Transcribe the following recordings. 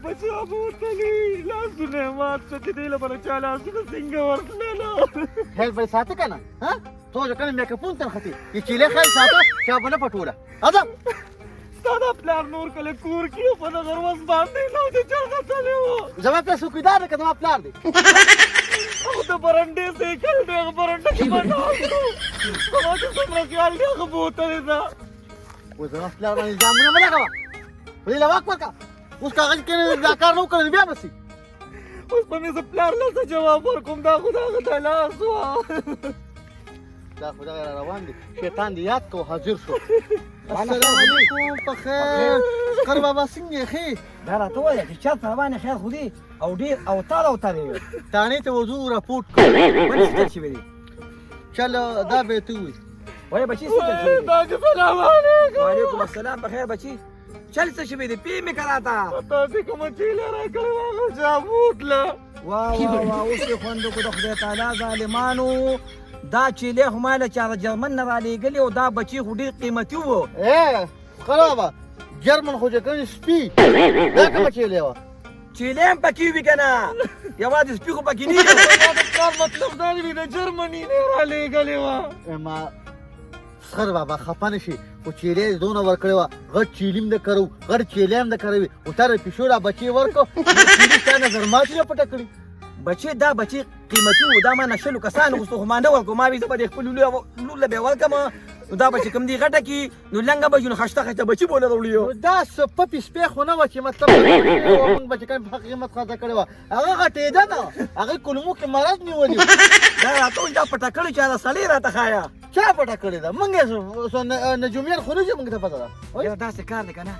بچا بوتلی لاسونه مات څه دې لپاره چا لاسونه څنګه ورتللو خیال به ساته کنه ها تو ځکه مې کپون تر ختی چې خیال ساته چا بنه پټوله اده ستا دا پلار نور کله کور کې په دغه ورځ باندې نو د چرګه تللی و زما په څوکیدار دی که زما پلار دی او د برنډې سیکل دی هغه برنډه کې به ناست و زما چې څومره خیال دی هغه بوتلې ده اوس زما پلار باندې الزامونه مه لګوه په دې له واک ورکړه اوس کاغذ کې دا کار نه وکړې بیا به سي اوس به مې زه پلار له څه جواب ورکوم دا خو د هغه د لاس وه دا خو دغه را روان دي شیطان دې یاد کو حاضر شو السلام علیکم په خیر شکر بابا څنګه یې ښې دا راته ووایه چې چېرته روانې خیر خو دي او ډېر اوتاله اوتاله یې تاڼې ته وضو راپورټ کړو ولې ستل شوي دي چل دا به ته ووایي وایه بچي ستل شوي دي دا چې سلام علیکم وعلیکم السلام بخیر بچي چل څه شوي دي پی مې که راته تاسې کومه چیله راکړې وه هغه چا بوتله واه واه واه اوس یې خوند وکړو د خدای تعالی ظالمانو دا چیلې خو ما له چا د جرمن نه رالېږلي او دا بچي خو ډېر قیمتي وو خرابه جرمن خو چې کوم سپي دا کومه چیلې وه چیلې هم پکې وي که نه یوازې سپي خو پکې نه وي دا د کار مطلب دا دی د جرمني نه رالېږلې وه ما خر بابا خفه نه شي خو چیلې دونه ورکړې وه غټ چیلې هم د کرو غټ چیلې هم د کروي او تا د پیشو را بچې ورکړو چیلې ستا نظر ماتې نه پټه کړي بچي دا بچي قیمتي وو دا ما نه شلو کسانو غوښتو خو ما نه ورکړو ما وي زه به د خپل لور له بیا ورکړم نو دا بچي کوم دي غټه کي نو لنګه به نو خشته خشته بچي بوله راوړي دا سپپې سپې خو نه وه چې مطلب موږ به چې کوم په قیمت خرڅه کړې وه هغه غټېده نه هغې کلمو کې مرض نیولي وو دا راته وایي دا پټه کړې چې دا سړی راته ښایه چا پټه کړې ده موږ یې نجومیان خو نه چې موږ ته پته ده یاره داسې کار دی که نه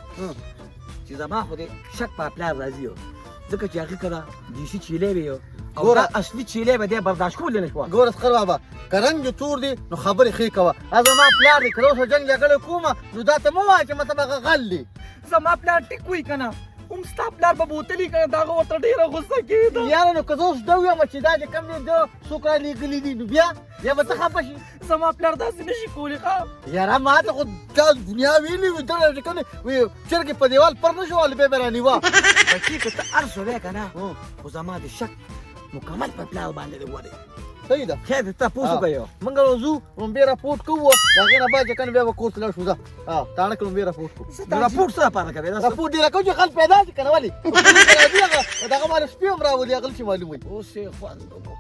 چې زما خو دې شک په پلار راځي ځکه چې هغې که دا دیسي چیلې وې او دا اصلي چیلې به دی برداشت کولی نه شوه ګوره سخر بابا که رنګ دې تور دی نو خبرې ښې کوه زما پلار دی که اوسه جنګ جګړه کومه نو دا ته مه وایه چې مطلب هغه غل دی زما پلار ټیک وایي که نه هم ستا پلار به بوتلي که نه د هغه ورته ډېره غوسه کېده یاره نو که زه اوس ده ویم چې دا چې کوم دی ده څوک را لېږلي دي نو بیا به ته خفه شي زما پلار داسې نه شي کولی ښه یاره ما ته خو دا دنیا ویلي وي دغه چې کوم چرګې په دیوال پر نه شو بیا به رانیوه بچي که ته هر څه وی که نه خو زما د شک مکمل په پلار باندې دی ولې صحیح ده خیر ته تپوس وکړو موږ ورځو لومبې راپورټ کوو د هغې نه بعد چې کنه بیا به کور ته لاړ شو ځه تاڼه کې لومبې راپورټ کوو راپورټ څه لپاره کوې راپورټ دې راکوو چې خلک پیدا شي که نه ولې راځي هغه دغه باندې سپي هم راولي هغه چې معلوم وي اوس یې خوند وکړو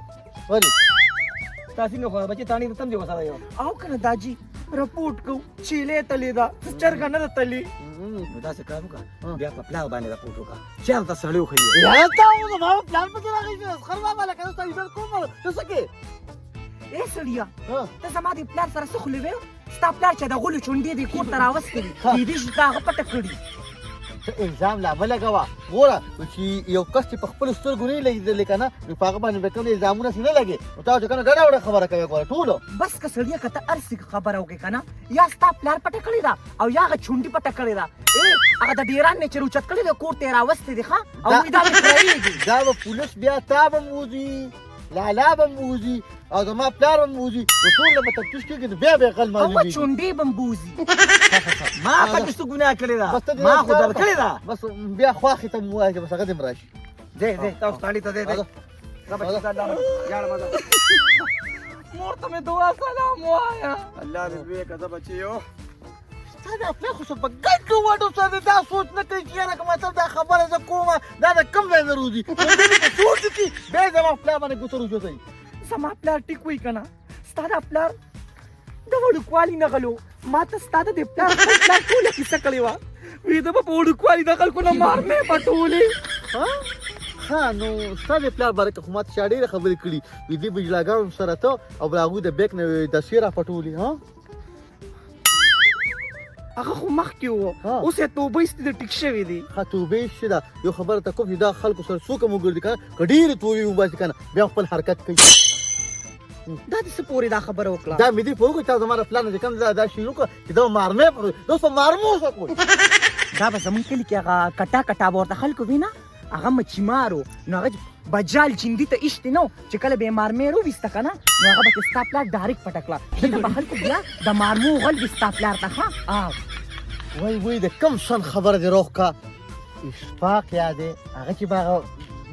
ولې تا څنګه خو بچي تاڼې ته تم دې ورسره یو او که نه داجي راپورټ کوو چیلې تلې ده چرګه نه ده تلې نو داسې کار وکړه بیا په پلار باندې راپورټ وکړه چېرته سړی وښیي یاره تا زما پلان پسې راغی خر بابا لکه زه ستا عزت کوم ته څه کې ای سړیا ته زما د پلار سره څه خولې وې ستا پلار چې د غولو چونډې دې کور ته راوستې وي کېدای شي تا هغه پټه کړي ته الزام لا مه لګوه ګوره چې یو کس چې په خپلو سترګو نه یې لیدلی که نه نو په هغه باندې به کوم الزامونه چې نه لګې نو تا چې که نه ګډه وډه خبره کوې ګوره ټولو بس که سړیا که ته هر څه خبره وکړې که نه یا ستا پلار پټه کړې ده او یا هغه چونډې پټه کړې ده هغه د ډیران نه چې روچت کړې ده کور ته یې راوستې دي ښه او وایي دا مې پرېږدي دا به پولیس بیا تا به م وځي لالا به م وځي او زما پلار به م وځي نو ټول به تفتیش کېږي نو بیا به یې غل او معلومېږي چونډې به م بوځي ما پکې څه ګناه کړې ده بس ته دې ما خو در کړې ده بس بیا خواښې ته م ووایه چې بس هغه دې م راشي ځې ځې تاسو تاڼې ته ځې ځې بچي ته الله یاړه مزه مور ته مې دعا سلام وایه الله دې لوی کړه زه بچي یو تا دا پلار خو څه په ګډو وډو سره دا سوچ نه کوي چې یاره که مطلب دا خبره زه کومه دا د کوم ځای نه روځي نو که سوچ وکړي بیا یې زما پلار باندې ګوته روجوځوي زما پلار ټیک وایي که نه ستا دا پلار د وړوکوالي نه غلو ما ته ستا د دې پلار خپل پلار ټوله کیسه کړې وه وی ده به په وړوکوالي د خلکو نه مارنې پټولې ها نو ستا د پلار باره کې خو ماته چا ډېرې خبرې کړي وي دې بجلاګانو سره ته او بل هغوی د بیک نه دسې راپټولې ها هغه خو مخکې وو اوس یې توبه ایستې د ټیک شوي دي ښه توبې چې ده یو خبره ته کوم چې دا خلکو سره څوک هم وګرځي که نه که ډېرې توبې وباسي که نه بیا خپل حرکت کوي دا د څه پورې دا خبره وکړه دا مې دې پوه کړو چې تا زما د پلار نه چې کوم دا شروع کړه چې دا مارمې پر دا اوس په مارمو څه کوي دا به زمونږ کلي کې هغه کټا کټا به ورته خلکو وي نه هغه مچیمارو نو هغه بجال چیندي ته ایشتې نه چې کله به یې مارمې روویسته که نه نو هغه به تې ستا پلار ډایرکټ پټه کړه دلته به خلکو بیا د مارمو غل وي ستا پلار ته ښه وای وای د کم سن خبره دې روغ کا اشفاق یادې هغه چې به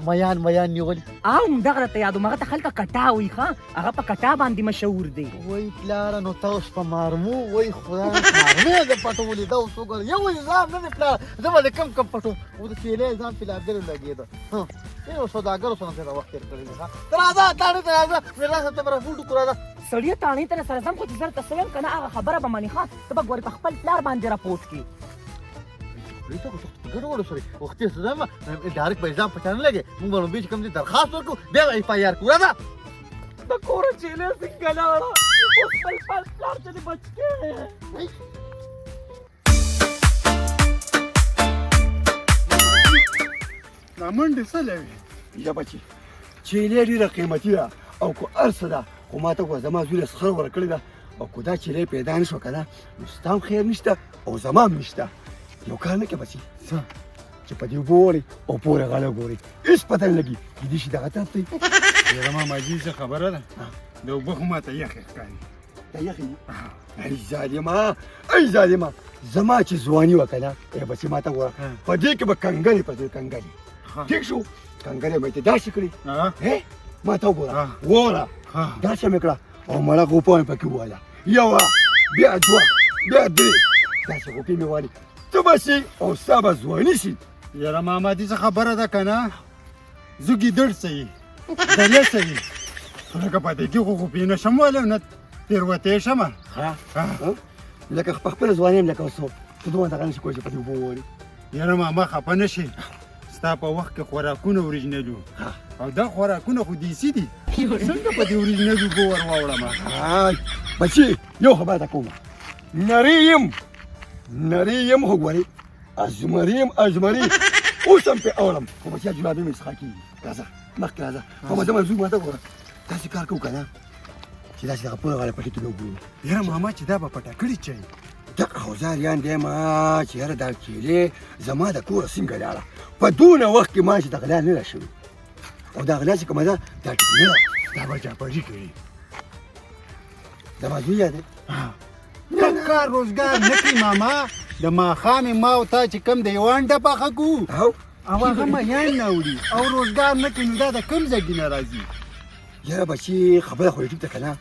میان نیولي او دغه راته یادو هغه ته خلکه کټا وایي ښه هغه په کټا باندې مشهور دی وای پلاره نو ته اوس په مارمو وای خدای مارمې د پټولې دا اوس وګوره یو نظام نه دی پلاره زه به د کم پټو او د چیلې ځان فلابګرو لګېده یو سوداګرو سره مې دا وخت تېر کړی دی ته راځه تاڼې ته راځه میراث ته به راپورټ وکړو راځه سړیه تاڼې ته سره ځم خو چې زه درته څه وایم که نه هغه خبره به منې ښه ته به ګورې په خپل پلار باندې راپورټ کړې ګډوډ سره وختي سره ډایرکټ به ایزام پچا نه لګي موږ به بیچ کم دي درخواست ورکو بیا ایف آی آر کو راځه د کوره چیلې څنګه لاړه اوس خپل پلار ته دې بچ کې منډې څه لوي یا بچي چیلې ډېره قیمتي ده او کو ارڅه ده خو ما ته خو زما زوی له سخر ورکړې ده او کو دا چیلې پیدا نه شوه که نه نو ستا هم خیر نشته او زما هم نشته یو کار نه کې بچي چې په دې اوبه وړې او پورې غاړه ګورې هېڅ پته نه لګي کیدای شي دغه طرف ته یاره ماماجي څه خبره ده د اوبه خو ماته یخې ښکاري دا یخې ای ظالمه ای ظالمه زما چې ځواني وه که نه ای بچي ما ته وګوره په دې کې به کنګلې په دې کنګلې ټیک شو کنګلې به یې ته داسې کړې ما ته وګوره وره داسې مې کړه او مړه غوپه مې پکې وواله یوه بیا دوه بیا درې داسې غوپې مې والې ته به شي او ستا به ځواني شي یاره ماما دې څه خبره ده که نه زه ګیدړ څه یي دلې څه یي خو لکه په دې کې خو غوپې نه شم ولی نه تېروتې شمه لکه په خپله ځواني یم لکه اوس ته دومره دغه نه شي کولی چې په دې اوبه ووړې یاره ماما خفه نه شي ستا په وخت کې خوراکونه اوریجنل وو او دا خوراکونه خو دیسي دي څنګه په دې اوریجنل اوبه ور واوړم بچي یو خبره ته کومه نري یم خو ګورې ازمري اوس هم پرې اورم خو بچیا جلابي مې څښا کېږي راځه مخکې راځه خو مزه مزوي ما ته وګوره داسې کار کوو که نه چې داسې دغه پوره غاړه پټې کې لوبو یاره ماما چې دا به پټه کړي چي دغه خوځاریان دی ما چې یاره دا چیلې زما د کوره څنګه لاړه په دونه وخت کې ما چې د غلا نه راشوي او دا غلا چې کومه ده دا ټیکنه ده دا به چاپړي کوي زما زوی دی کم کار روزګار نه کړي ماما د ماښامې ما او تا چې کم د یو انډه پاخه کوو او هغه میان نه وړي او روزګار نه کړي نو دا د کوم ځای نه راځي یاره بچي خبره خو یې ټیک ده که نه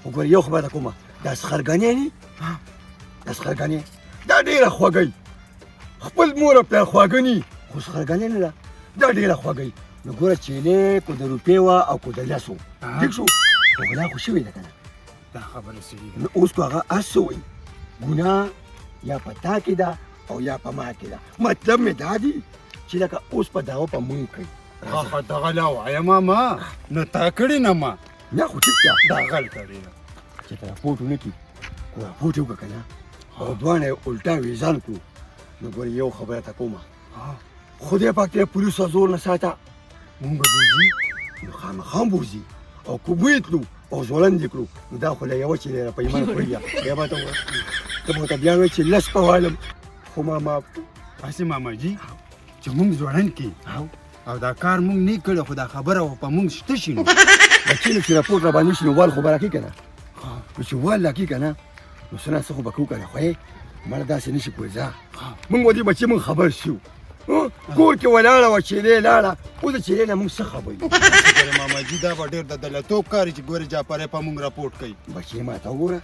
خو ګوره یو خبره ده کومه دا سخرګانې دي دا سخرګانې دا ډېره خوږی خپل مور او پلار خواږه ني خو سخرګانې نه ده دا ډېره خوږی نو ګوره چیلې کو د روپۍ وه او کو د لسو ټیک شو خو غلا خو شوې ده که نه دا خبره صحیح نو اوس کو هغه هر څه وایي ګناه یا په تا کې ده او یا په ما کې ده مطلب مې دا دی چې لکه اوس په دعوه په مونږ کوي هغه دغه لا وایه ماما نه تا کړې نه ما نه خو ټیک ده دا غل کړې ده چې ته راپورټ ونه کړي خو راپورټ یې وکړه که نه او دواړه یې الټا ویزان کړو نو ګورې یو خبره ته کومه خدای پاک ته پولیسو زور نه ساته مونږ به بوځي نو خامخا بوځي او که بوی تلو او ځوړند یې کړو نو دا خو له یوه چې دی پیمانه خوري بیا به ته ته به ورته بیا وایې چې لس پوالم خو ما معاف هسې ماماجي چې مونږ ځوړند کړي او دا کار مونږ نه کړی خو دا خبره خو په مونږ شته شي نو بچې نو چې راپورټ را باندې شي نو وال خو به راکړي که نه نو چې وال راکړي که نه نو څه نه څه خو به کوو که نه خو مړه داسې نه شي کوی ځه مونږ ودې بچې مونږ خبر شو کور کې ولاړه وه چیلې لاړه اوس د چیلې نه مونږ څه خبر یو ماماجي دا به ډېر د دلتوب کار چې ګورې جاپرې په مونږ راپورټ کوي بچې ما ته وګوره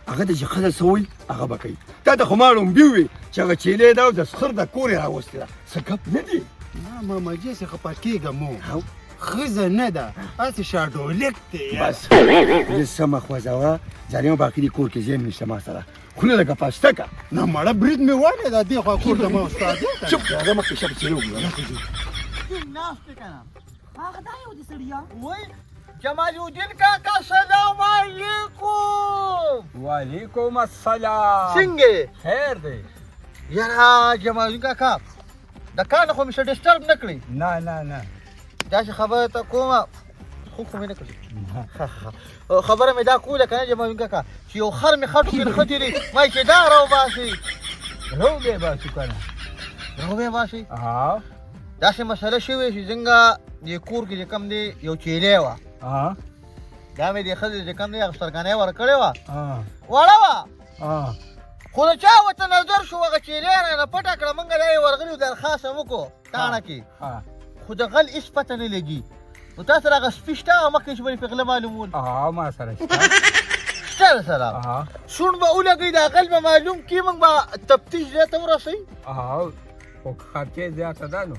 هغه د چې ښځه څه وایي هغه به کوي تا ته خو ما ړومبي وې چې هغه چیلې ده او د سخر د کور یې راوستې ده څه ګپ نه دی نه ماماجي هسې خفه کېږم مو ښځه نه ده هسې شاډولک دی بس زه سمه خوځوه ځانې باقي دي کور کې ځای نشته ما سره خو نه لکه پاسته که نه مړه برید مې والې ده دې خوا کور ته ما استاد چپ هغه مخکې شه چیلې وګوره ناست دی که نه هغه دا یو دي سړیه وای جمال الدین کاکا سلام علیکم وعلیکم السلام څنګه خیر دی یاره جمال الدین کاکا د کار نه خو مې څه ډسټرب نه کړي نه نه نه داسې خبره ته کومه خو مې نه کړي خبره مې دا کوله که نه جمال الدین کاکا چې یو خر مې خټو کې نښتې دی ما یې چې دا راوباسي روبې باسو که نه راوبې باسي ها داسې مسله شوې چې څنګه دې کور کې چې کوم دی یو چیلې وه دا مې دې ښځې چې کوم دی هغه سترګنۍ ورکړې وه وړه وه خو د چا ورته نظر شو هغه چیلې رانه پټه کړه موږ دا یې ورغلي درخواست هم وکړو تاڼه کې خو د غل هېڅ پته نه لګي نو تا سره هغه سپي شته هغه مخکې چې به یې په غله معلومول ما سره شته شته درسره سوڼ به ولګوي دا غل به معلوم کړي موږ به تفتیش ځای ته ورسوي خو خرچې زیاته ده نو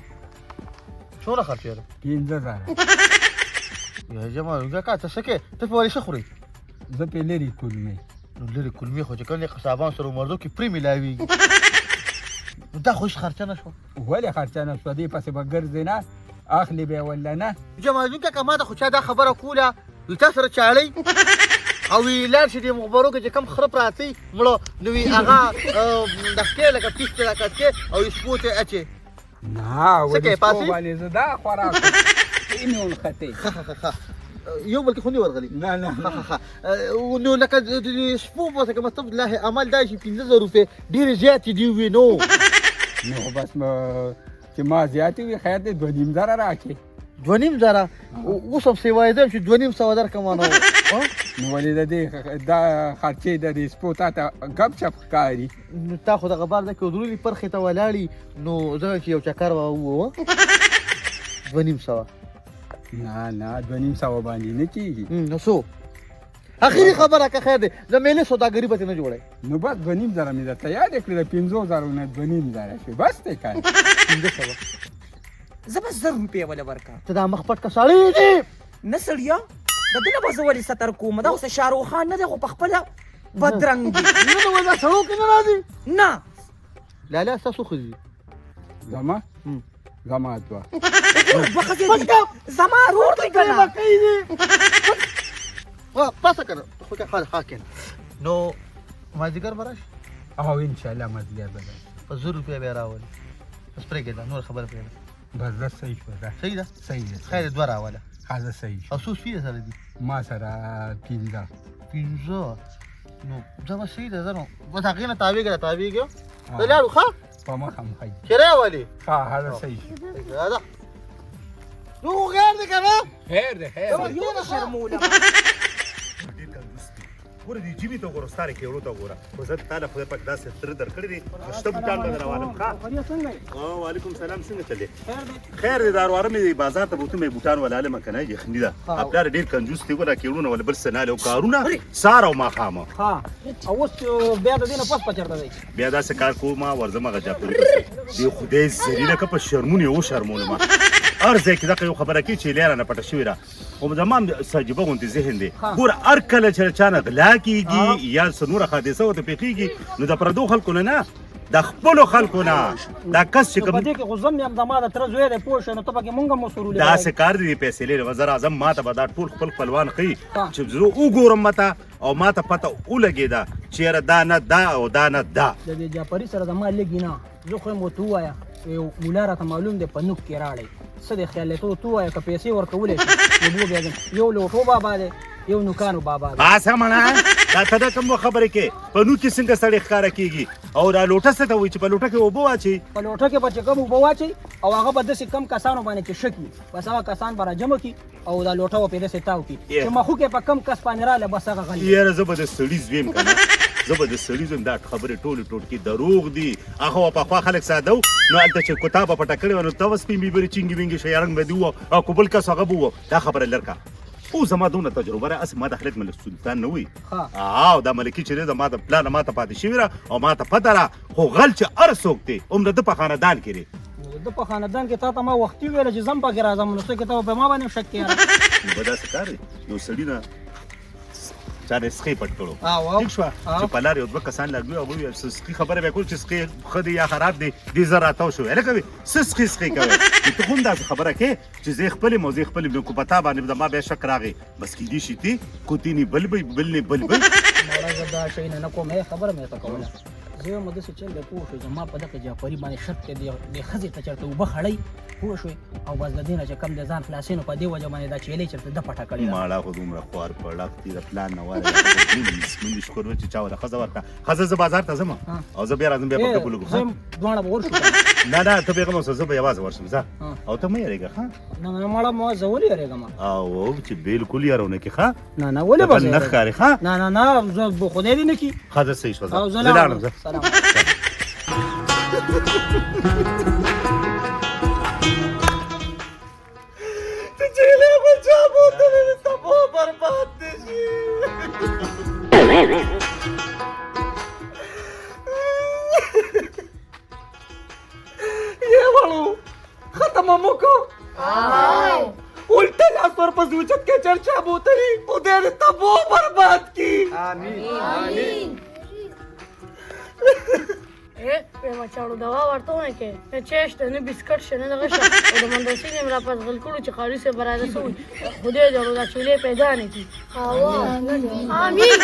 څومره خرچې ده 15,000 یا جمال کاکا ته څه کوې ته په ولې ښه خورې زه پې لرې کولمې نو لرې کلمې خو چې کوم دی قصابان سره مردو کې پرې میلاویږي نو دا خو هېڅ خرچه نه شوه ولې خرچه نه شوه دې پسې به ګرځې نه اخلي به یې ولا نه جمالدین کاکا ما ته خو چا دا خبره کوله وي تا سره چاړئ او وی لاړ شي دې مخبرو کې چې کوم خره پراته مړه نو وي هغه دښکې لکه پیسته لکه کې او یې سپو ته اچې نه څه کوې پاسې باندې زه دا خوراک یې مې ونښتې یو بلکې خو نه ورغلی نه نه نو لکه د سپو په که مطلب الله عمل دا شي 15,000 روپۍ ډېرې زیاتې دي وي نو بس چې ما زیاتې وي خیر دی 2,500 راکړې 2,500 اوس هم سیوایېدم چې 2,500 درکمانه نو ولې د دې دا خرچې د دې سپو تا ته ګپ شپ ښکاري نو تا خو دغه بار ده کې درولي پرخې ته ولاړي نو زه چې یو چکر به ووه 2,500 نه 2,500 باندې نه کېږي نو څو اخري خبره که خیر دی د میلې سوداګري به ترې نه جوړئ نو بس 2,500 مې درته یاد کړې د 15,000 نه 2,500 شوې بس دی کار 1500 زه به 1000 روپۍ وله ورکړم ته دا مخ پټ که سړی دی نه سړیه د دې نه به زه ولې ستر کوم دا اوس شاهرخ خان نه دی خو په خپله بدرنګ دی نه نو دا سړو کې نه راځي نه لالا ستاسو ښځې زما دوه دوه ښځې دي زما ورور دی که نه پاسه که نه خو که ښه کېنه نو مازدیګر به راشي او انشاءالله مازدیګر به راشي په 100 روپۍ به یې راولي بس پرېږده نور خبره پرېږده بس دا صحیح شوه ده صحیح ده صحیح ده خیر دوه راوله ښه صحیح شو او څو سپي سره دي ما سره 15 نو دا به صحیح ده زه نو بس هغې نه تاویږه تاویږه ته لاړو ښه په مخ هم ښه کرایه ولې ښه صحیح شو دا نو خو غیر دی که نه خیر دی خیر دی شرموله ګوره دې جیبې ته وګوره ستاره کېړو ته وګوره خو زه تا له خدای پاک داسې تره درکړی دی شته بوټان به روانم ښه وعلیکم سلام څنګه چلې خیر دی دارواره مې بازار ته بوتو مې بوټان ولالم که نه یخني ده پلار ډېر کنجوس دی ګوره کېړونه ولې بل څه نه لې او کارونه سهار او ماښامه او اوس بیا د دې نه پس چېرته دی بیا داسې کار کوم ورځم هغه جاپوري پسې دې خدای زریله که په شرمون یې وشرمولم هر ځای کې دغه یو خبره کوي چې لیاره نه پټه شوې ده خو زما هم سجیبه غوندې ذهن دی ګوره هر کله چې چا نه غلا کېږي یا څه نوره حادثه ورته پېښېږي نو د پردو خلکو نه د خپلو خلکو نه دا کس چې کوم په دې کې خو زم یم د ما د تره زوی دی پوه شوې نو ته پکې مونږ هم وسرولې داسې کار دی پیسې لري وزیر اعظم ما ته به دا ټول خپل خپلوان ښیي چې زه وګورم ماته او ما ته پته ولګېده چې یاره دا نه دا او دا نه دا د دې جعفري سره زما لږې نه زه خو یې ورته ووایه یو مولا راته معلوم دی په نوک کې راړی څه دی خیال دی ته ورته ووایه که پیسې ورکولی شي نو بیا یو لوټو بابا دی یو نوکانو بابا دی باسه منه دا ته دا کوم خبرې کې په نوک کې څنګه سړی ښکاره کېږي او دا لوټه څه ته وایي چې په لوټه کې اوبه واچوي په لوټه کې به چې کوم اوبه واچوي او هغه به داسې کم کسانو باندې چې شک وي بس هغه کسان به راجمع کړي او دا لوټه به پرې داسې تاو کړي چې مخو کې په کم کس باندې راغله بس هغه غلی یاره زه به د سړي زویم که نه زه به د سړي زویم دا خبرې ټولې ټوټکې دروغ دي هغه به پخوا خلک ساده وو نو هلته چې کوتا به پټه کړې وه نو ته به سپین بیبرې چینګې وینګې شیارنګ به دي ووه او که بل کس هغه به ووه دا خبره لرکه خو زما دونه تجربه ده هسې ما د خلک ملک سلطان نه وي او دا ملکي چې دی د ما د پلانه ما ته پاتې شوې ده او ما ته پته ده خو غل چې هر څوک دی هم د ده په خاندان کې دی د په خاندان کې تا ته ما وختي ویله چې زم پکې راځم نو څه کې ته په ما باندې شک کېږه نو به داسې کار دی یو سړي نه چا د سخی پټ کړو او ټیک شوه چې په لار یو دوه کسان لګوي او وویل سخي خبره به کول چې سخی ښه دی یا خراب دی دې زه راتاو شوی هلکه وي څه سخي کوي ته خو هم داسې خبره کې چې زه خپلې مو زه خپلې نو کو په تا باندې زما بیا شک راغی بس کېدای شي تی کوتینې بل نه بل مړه زه دا شی نه کوم خبره مې ته کوله زه مو داسې چل دی پوه شوې زما په دغه جعفري باندې شک دی د ښځې ته چېرته اوبه خړی پوه شوې او بس د دې نه چې کم دی ځان خلاصېنو په دې وجه باندې دا چیلې چېرته ده پټه کړې ده ماړه خو دومره خوار پړق دي د پلان نه واره منډي شکر و چې چا ولا ښځه ورکړه ښځه زه بازار ته ځم او زه بیا راځم بیا په ټکو لګو زه دواړه به ورشو نه ته بېغمه اوسه زه به یوازې ورشم ځه او ته مه یېرېږه ښه نه ماړه ما زه ولې یېرېږم او چې بالکل یارونه کې ښه نه ولې به نه ښکارې ښه نه زه به خدای دې نه کړي ښه زه صحیح شوه او زه زه لاړم زه سلام چیلې بچا بوتلې سبو برباد دي شي ये वालों खत्म मुको उल्टे लाश पर पसूचत के चर्चा बोतली उधर तबो बर्बाद की आमीन په مچاړو دوا ورته ونه کې چېش ته نه بسکټ شه نه دغه شه او د مندرسي نه را پس غل کړو چې خالي سه براده سوي خدای دې دا چولې پیدا نه کی آمین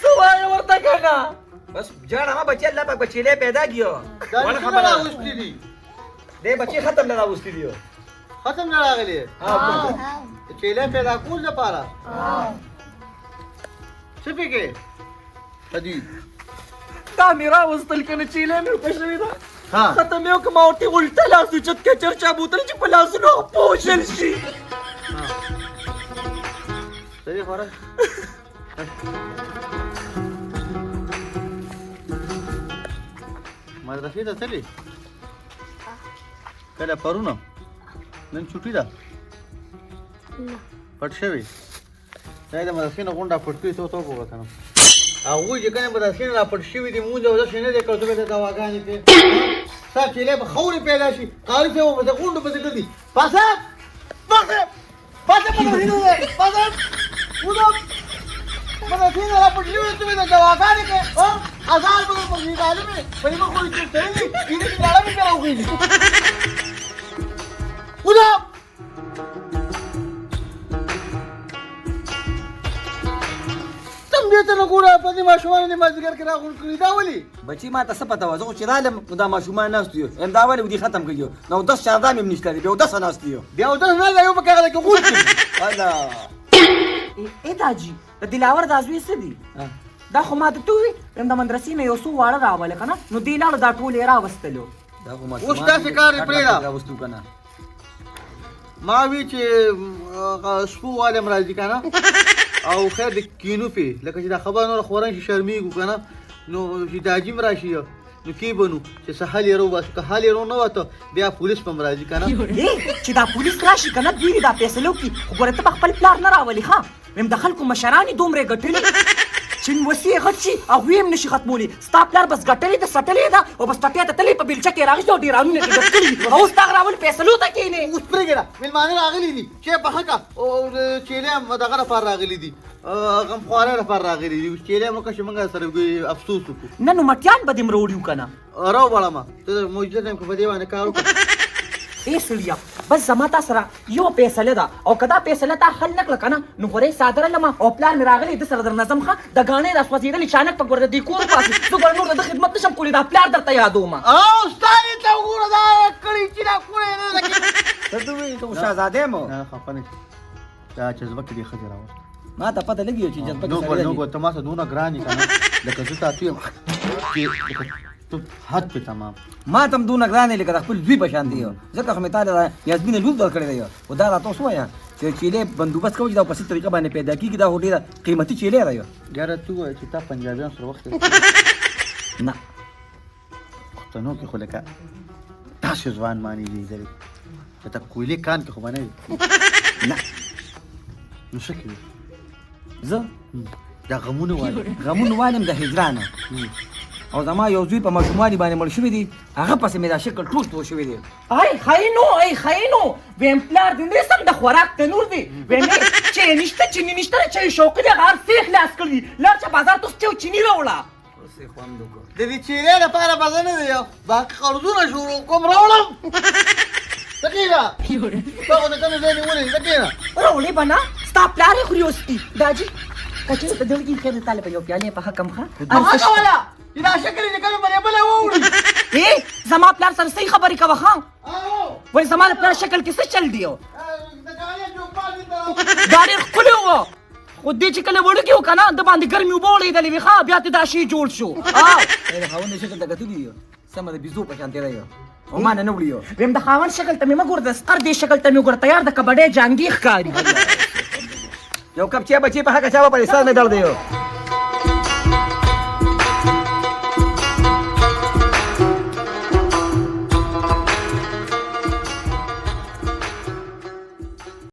سوای ورته کاغا بس جان ما بچي الله پاک بچي له پیدا کیو ولا خبره اوستی دي دې بچي ختم نه راوستي دیو ختم نه راغلی چیلې پیدا کول لپاره څه فکر حدید تا میرا وستل کنه چیلې مې پښوی دا ها ختم یو کما اوټي الټا لاس اوچت کې چرچا بوتل چې په لاسونو پوښل شي صحیح خبره مدرسې ته تللی کله پرونه نن چوټي ده پټ شوی دا د مدرسې نه غونډه پټ کړي ته وګوره کنه هغوی چې کنه مدرسې نه پټ شوي دي مونږ او داسې نه دی کړو ته د دواګانې پې صاحب چیلې به خورې پیدا شي قاري صاحب به د غونډو پسې ګرځي پاسه مدرسې نه دی پاسه وځه مدرسې نه را پټ شوي ته د دواګانې کې ازار به په دې باندې په دې خورې چې تللی دې کې ډاړه مې راوږي وځه دې ته نه ګوره په دې ماشومانو دې مازدیګر کې راغونډ کړي دا ولې بچی ما ته څه پته وه زه خو چې رالم نو دا ماشومان ناست یو یم دا ولې ودې ختم کړي نو اودس چاردام یم نشته دی بیا اودسه ناست یو بیا اودس نه دی یو په هغه کې غونډ کړي الا ای داجی د دلاور د ازوی څه دي دا خو ما ته تو وي د مدرسې نه یو څو واړه راواله کنه نو دې لاړو دا ټول یې راوستلو دا خو اوس داسې کار یې پرېږده. راوستو که نه ما وی چې سپو والم راځي کنه او خیر د کینو پی لکه چې دا خبر نور خوران شي شرمېږو کنه نو چې داجیم راشي نو کې بنو چې سهال یې رو بس که حال یې رو نه وته بیا پولیس پم راځي کنه چې دا پولیس راشي کنه دوی دا فیصلو کی خو ګوره ته په خپل پلار نه راولي ها ویم د خلکو مشرانې دومره ګټلې چې وسیع غټ شي او هم نشي ختمولی ستا پلار بس ګټلې د سټلې ده او بس ټټې ته تلې په بیلچه کې راغلی او ډیرانونه کې ګټلې او ستا راول فیصلو ته کېنې اوس پرېږده مېلمانه راغلي دي چې په حقه او چیلې هم دغه لپاره راغلي دي غمخواره لپاره راغلي دي چیلې موږ چې موږ سره افسوس وکړو نه نو مټیان به دې مروړیو کنه راو بړمه ته موجوده ټایم کې په دې باندې کار وکړه ای سړیا بس زما تا سره یو فیصله ده او کدا فیصله تا حل نکړه کنه نو غوړې صادره لما او پلان مې راغلی د سره در نظم ښه د غاڼې د سوځېدلې چانک په ګوره د دې کور پاسې زه ګوره نور د خدمت نشم کولی دا پلار درته یادوم او ستانې ته وګوره دا کړي چې دا کړی نه لکه ته دوی ته شهزاده مو نه خفه نه دا جذبه کې دی ښځې راوست ما ته پته لګي چې جذبه کې نو سړی ګور ته ما سره دونه ګرانې کنه لکه زه تاسو یم تو حد په تمام ما تم دونه ګرانې لکه د خپل زوی په شان دی ځکه خو مې تا له یاسمین لور درکړی دی او دا راته اوس وایه چې چیلې بندوبست کوي چې دا په څه طریقه باندې پیدا کېږي دا خو ډېره قیمتي چیلې دی ګره تو وایه چې تا پنجابیان سره وخت نه پښتنو کې خو لکه تاسو ځوان مانی دي درې چې تا کویلې کان کې خو باندې نه نو څه کوي زه دا غمونه وایي غمون والم د هجرانه او زما یو زوی په ماشومانې باندې مړ شوی دی هغه پسې مې دا شکل ټول تو شوی دی ای خاینو ویم پلار دې نه سم د خوراک تنور دی ویم چې نشته چینی نشته چې شوق دې هر څه خلاص کړی لار چې بازار ته څو چینی راوړه اوسې خوند وکړه د دې چیرې لپاره بزه نه دی باقي قرضونه شروع کوم راوړم تکیلا تا خو د کومې ځای نیولې تکیلا راولې بنا ستا پلار یې خوري اوستی داجی کچې ته دلګي کړه تعالی په یو پیاله په حکم ښه هغه کوله دا شکر دې کله باندې بل ووري اے زما پلار سره صحیح خبرې کوه ښه او وای زما د پلار شکل کې څه چل دیو د کاله جو پالي دا دا ډېر ښکلی و خو دې چې کله وړوکی و که نه د باندې ګرمي اوبه وړېدلې وي ښه بیا ته دا شی جوړ شو دا خاوند شکل ته کتلی یو سمه د بيزو په شان تیرې یو او ما نه وړي یو ویم د خاوند شکل ته مې مه ګوره د سقر دې شکل ته مې ګوره تیار د کبډۍ جانګي ښکاري یو کپ چای بچي په هغه چا په سر نه درد یو